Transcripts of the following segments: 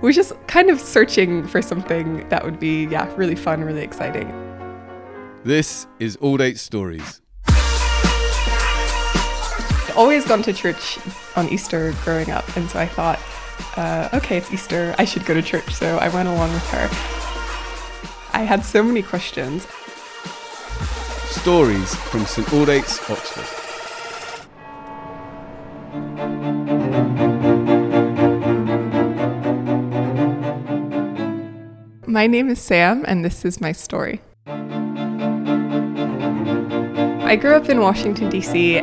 we're just kind of searching for something that would be, really fun, really exciting. This is Aldates Stories. I've always gone to church on Easter growing up, and so I thought, okay, it's Easter, I should go to church, so I went along with her. I had so many questions. Stories from St Aldates, Oxford. My name is Sam, and this is my story. I grew up in Washington, D.C.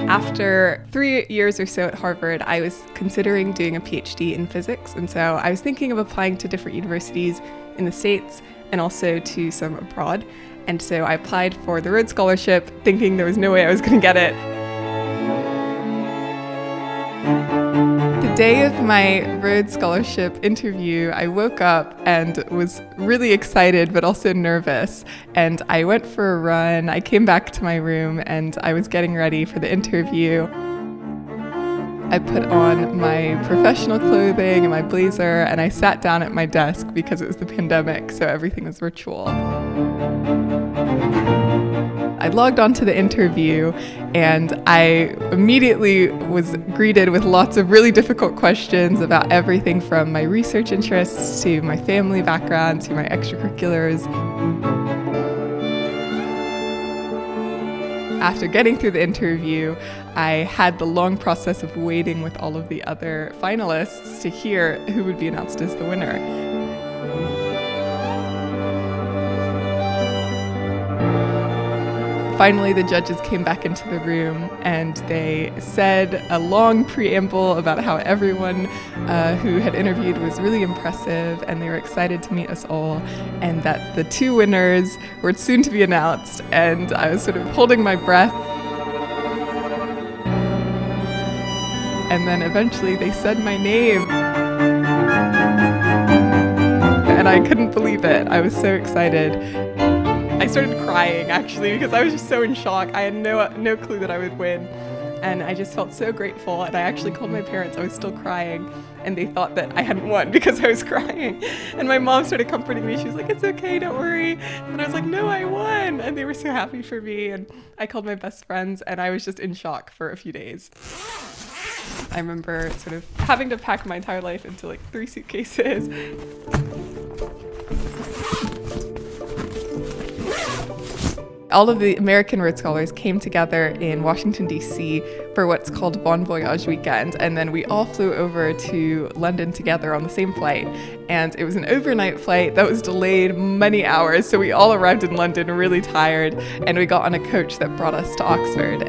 After 3 years or so at Harvard, I was considering doing a PhD in physics, and so I was thinking of applying to different universities in the States and also to some abroad. And so I applied for the Rhodes scholarship, thinking there was no way I was going to get it. The day of my Rhodes scholarship interview, I woke up and was really excited but also nervous. And I went for a run, I came back to my room, and I was getting ready for the interview. I put on my professional clothing and my blazer, and I sat down at my desk because it was the pandemic, so everything was virtual. I logged on to the interview, and I immediately was greeted with lots of really difficult questions about everything from my research interests to my family background to my extracurriculars. After getting through the interview, I had the long process of waiting with all of the other finalists to hear who would be announced as the winner. Finally, the judges came back into the room and they said a long preamble about how everyone who had interviewed was really impressive and they were excited to meet us all, and that the two winners were soon to be announced, and I was sort of holding my breath. And then eventually they said my name. And I couldn't believe it. I was so excited. I started crying, actually, because I was just so in shock. I had no clue that I would win. And I just felt so grateful. And I actually called my parents. I was still crying. And they thought that I hadn't won because I was crying. And my mom started comforting me. She was like, "It's okay, don't worry." And I was like, "No, I won." And they were so happy for me. And I called my best friends. And I was just in shock for a few days. I remember sort of having to pack my entire life into like 3 suitcases. All of the American Rhodes Scholars came together in Washington, D.C. for what's called Bon Voyage weekend, and then we all flew over to London together on the same flight. And it was an overnight flight that was delayed many hours, so we all arrived in London really tired, and we got on a coach that brought us to Oxford.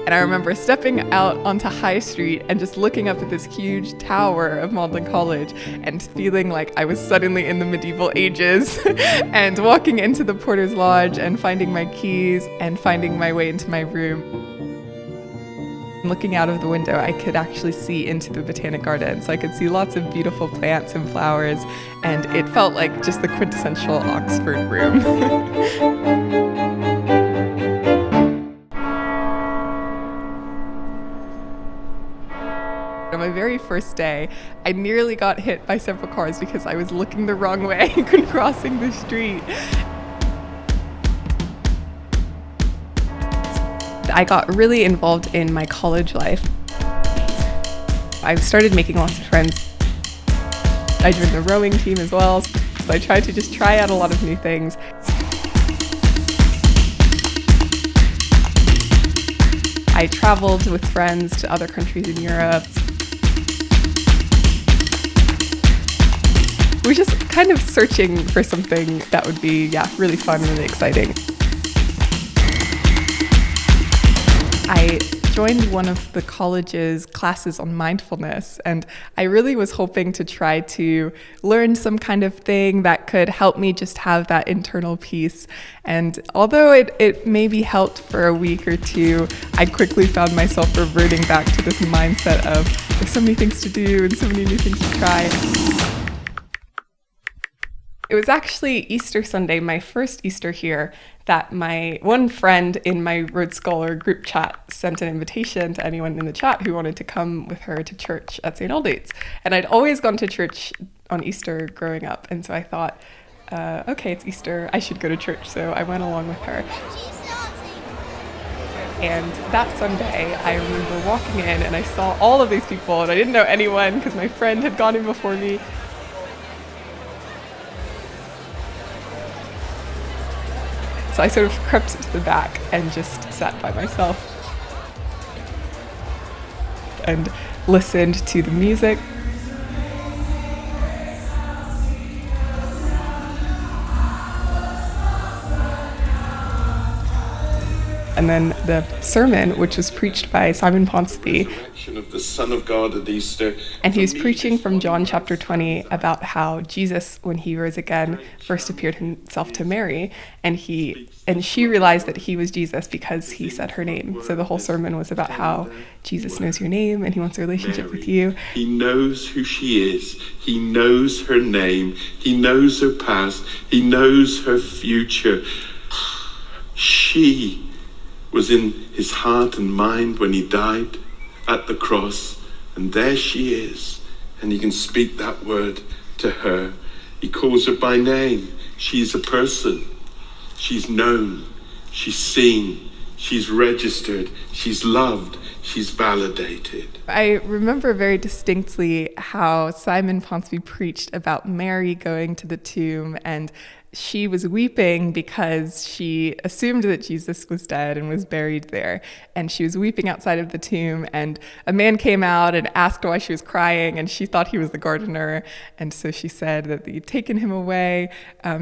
And I remember stepping out onto High Street and just looking up at this huge tower of Magdalen College and feeling like I was suddenly in the medieval ages and walking into the porter's lodge and finding my keys and finding my way into my room. Looking out of the window, I could actually see into the Botanic Garden, so I could see lots of beautiful plants and flowers, and it felt like just the quintessential Oxford room. On my very first day, I nearly got hit by several cars because I was looking the wrong way and crossing the street. I got really involved in my college life. I started making lots of friends. I joined the rowing team as well, so I tried to just try out a lot of new things. I traveled with friends to other countries in Europe. We're just kind of searching for something that would be, really fun, really exciting. I joined one of the college's classes on mindfulness, and I really was hoping to try to learn some kind of thing that could help me just have that internal peace. And although it maybe helped for a week or two, I quickly found myself reverting back to this mindset of there's so many things to do and so many new things to try. It was actually Easter Sunday, my first Easter here, that my one friend in my Rhodes Scholar group chat sent an invitation to anyone in the chat who wanted to come with her to church at St. Aldates. And I'd always gone to church on Easter growing up, and so I thought, okay, it's Easter, I should go to church, so I went along with her. And that Sunday, I remember walking in and I saw all of these people, and I didn't know anyone because my friend had gone in before me. So I sort of crept to the back and just sat by myself and listened to the music. And then the sermon, which was preached by Simon Ponsonby, of the Son of God at Easter. And he was preaching from John chapter 20 about how Jesus, when he rose again, first appeared himself to Mary, and she realized that he was Jesus because he said her name. So the whole sermon was about how Jesus knows your name and he wants a relationship with you. He knows who she is. He knows her name. He knows her past. He knows her future. She was in his heart and mind when he died at the cross, and there she is, and he can speak that word to her. He calls her by name. She's a person. She's known. She's seen. She's registered. She's loved. She's validated. I remember very distinctly how Simon Ponsonby preached about Mary going to the tomb, and she was weeping because she assumed that Jesus was dead and was buried there. And she was weeping outside of the tomb, and a man came out and asked why she was crying, and she thought he was the gardener. And so she said that you've taken him away,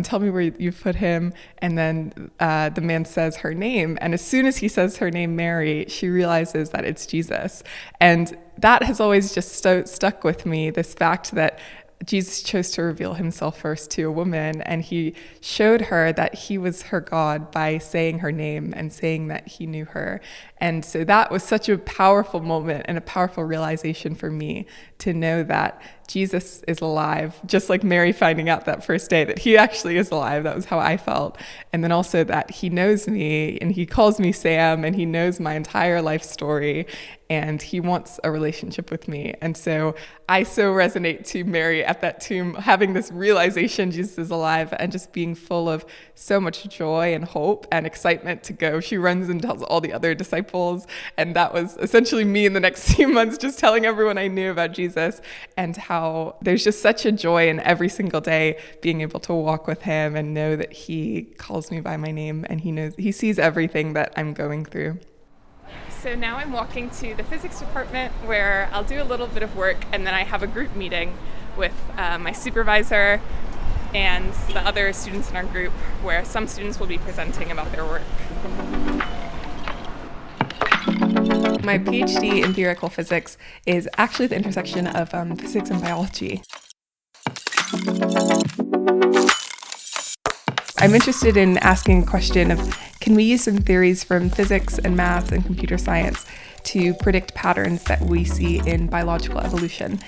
tell me where you've put him. And then the man says her name. And as soon as he says her name, Mary, she realizes that it's Jesus. And that has always just stuck with me, this fact that Jesus chose to reveal himself first to a woman, and he showed her that he was her God by saying her name and saying that he knew her. And so that was such a powerful moment and a powerful realization for me to know that Jesus is alive, just like Mary finding out that first day that he actually is alive. That was how I felt. And then also that he knows me, and he calls me Sam, and he knows my entire life story, and he wants a relationship with me. And so I so resonate to Mary at that tomb, having this realization Jesus is alive and just being full of so much joy and hope and excitement to go. She runs and tells all the other disciples, and that was essentially me in the next few months, just telling everyone I knew about Jesus, and how there's just such a joy in every single day being able to walk with him and know that he calls me by my name, and he sees everything that I'm going through. So now I'm walking to the physics department, where I'll do a little bit of work, and then I have a group meeting with my supervisor and the other students in our group, where some students will be presenting about their work. My PhD in theoretical physics is actually the intersection of physics and biology. I'm interested in asking a question of, can we use some theories from physics and math and computer science to predict patterns that we see in biological evolution?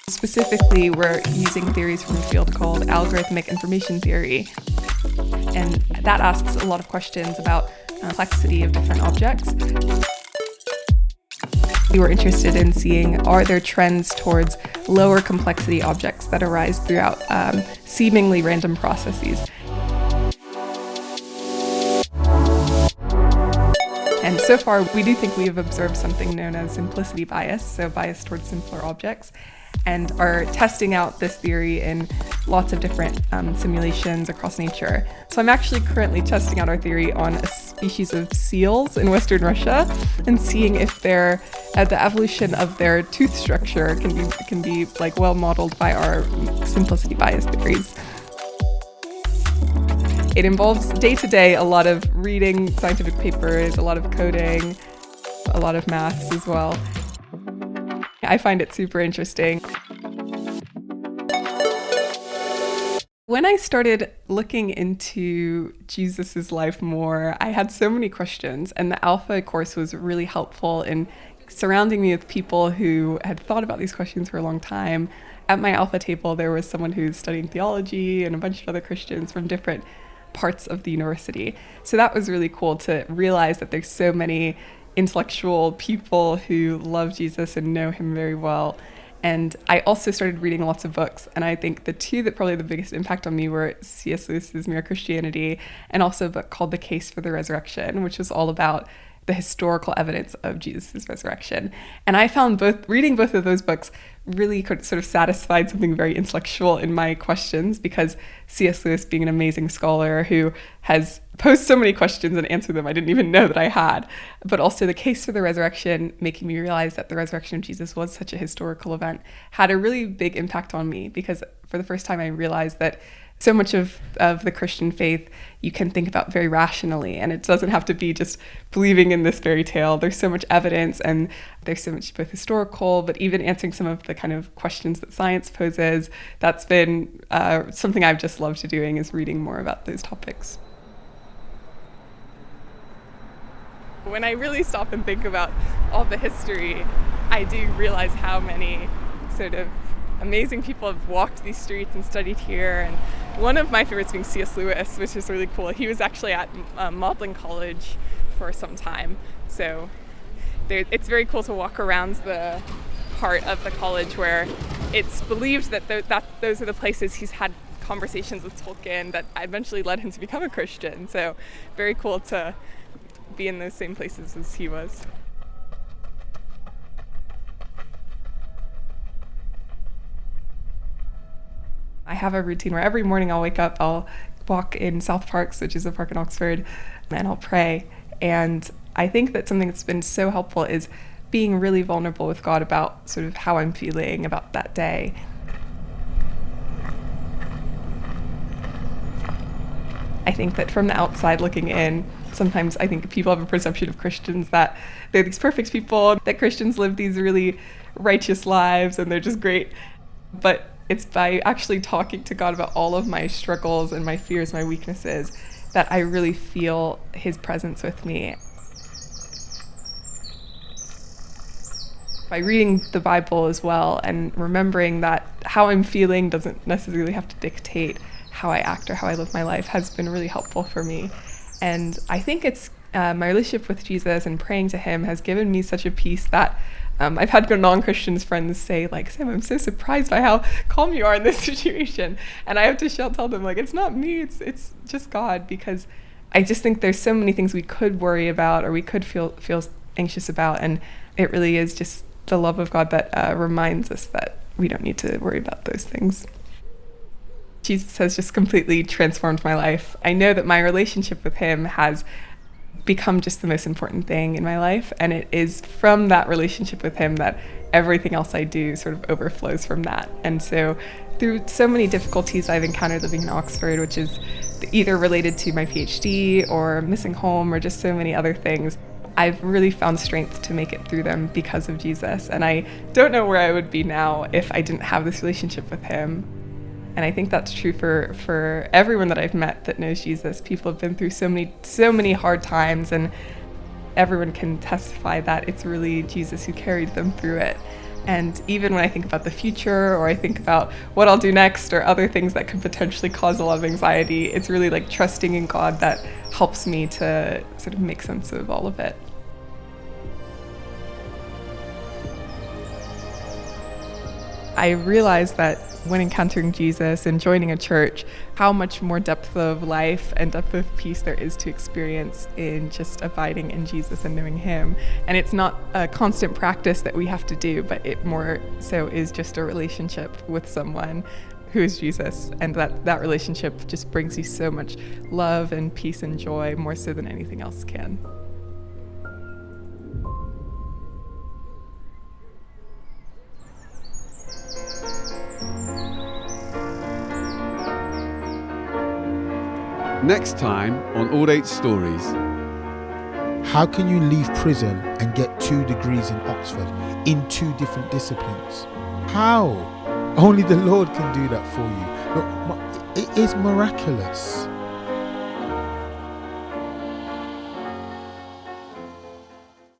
Specifically, we're using theories from a field called algorithmic information theory. And that asks a lot of questions about complexity of different objects. We were interested in seeing, are there trends towards lower complexity objects that arise throughout seemingly random processes? And so far, we do think we have observed something known as simplicity bias, so bias towards simpler objects, and are testing out this theory in lots of different simulations across nature. So I'm actually currently testing out our theory on a species of seals in Western Russia and seeing if the evolution of their tooth structure can be like well modeled by our simplicity bias theories. It involves day-to-day a lot of reading scientific papers, a lot of coding, a lot of maths as well. I find it super interesting. When I started looking into Jesus's life more, I had so many questions, and the Alpha course was really helpful in surrounding me with people who had thought about these questions for a long time at my Alpha table, there was someone who's studying theology and a bunch of other Christians from different parts of the university. So that was really cool to realize that there's so many intellectual people who love Jesus and know him very well. And I also started reading lots of books. And I think the two that probably had the biggest impact on me were C.S. Lewis's Mere Christianity and also a book called The Case for the Resurrection, which was all about the historical evidence of Jesus' resurrection. And I found reading both of those books really sort of satisfied something very intellectual in my questions, because C.S. Lewis, being an amazing scholar who has posed so many questions and answered them I didn't even know that I had, but also The Case for the Resurrection, making me realize that the resurrection of Jesus was such a historical event, had a really big impact on me, because for the first time I realized that so much of the Christian faith you can think about very rationally, and it doesn't have to be just believing in this fairy tale. There's so much evidence, and there's so much both historical, but even answering some of the kind of questions that science poses. That's been something I've just loved doing, is reading more about those topics. When I really stop and think about all the history, I do realize how many sort of amazing people have walked these streets and studied here. And one of my favorites being C.S. Lewis, which is really cool. He was actually at Magdalen College for some time. So it's very cool to walk around the part of the college where it's believed that those are the places he's had conversations with Tolkien that eventually led him to become a Christian. So very cool to be in those same places as he was. I have a routine where every morning I'll wake up, I'll walk in South Parks, which is a park in Oxford, and I'll pray. And I think that something that's been so helpful is being really vulnerable with God about sort of how I'm feeling about that day. I think that from the outside looking in, sometimes I think people have a perception of Christians that they're these perfect people, that Christians live these really righteous lives and they're just great. But it's by actually talking to God about all of my struggles and my fears, my weaknesses, that I really feel his presence with me. By reading the Bible as well and remembering that how I'm feeling doesn't necessarily have to dictate how I act or how I live my life has been really helpful for me. And I think it's my relationship with Jesus and praying to him has given me such a peace that I've had non-Christian friends say, like, Sam, I'm so surprised by how calm you are in this situation. And I have to tell them, like, it's not me, it's just God, because I just think there's so many things we could worry about or we could feel anxious about. And it really is just the love of God that reminds us that we don't need to worry about those things. Jesus has just completely transformed my life. I know that my relationship with him has become just the most important thing in my life, and it is from that relationship with him that everything else I do sort of overflows from that. And so through so many difficulties I've encountered living in Oxford, which is either related to my PhD or missing home or just so many other things, I've really found strength to make it through them because of Jesus. And I don't know where I would be now if I didn't have this relationship with him. And I think that's true for everyone that I've met that knows Jesus. People have been through so many hard times, and everyone can testify that it's really Jesus who carried them through it. And even when I think about the future, or I think about what I'll do next, or other things that could potentially cause a lot of anxiety, it's really like trusting in God that helps me to sort of make sense of all of it. I realized that when encountering Jesus and joining a church, how much more depth of life and depth of peace there is to experience in just abiding in Jesus and knowing him. And it's not a constant practice that we have to do, but it more so is just a relationship with someone who is Jesus. And that relationship just brings you so much love and peace and joy, more so than anything else can. Next time on Aldates Stories. How can you leave prison and get 2 degrees in Oxford in 2 different disciplines? How? Only the Lord can do that for you. Look, it is miraculous.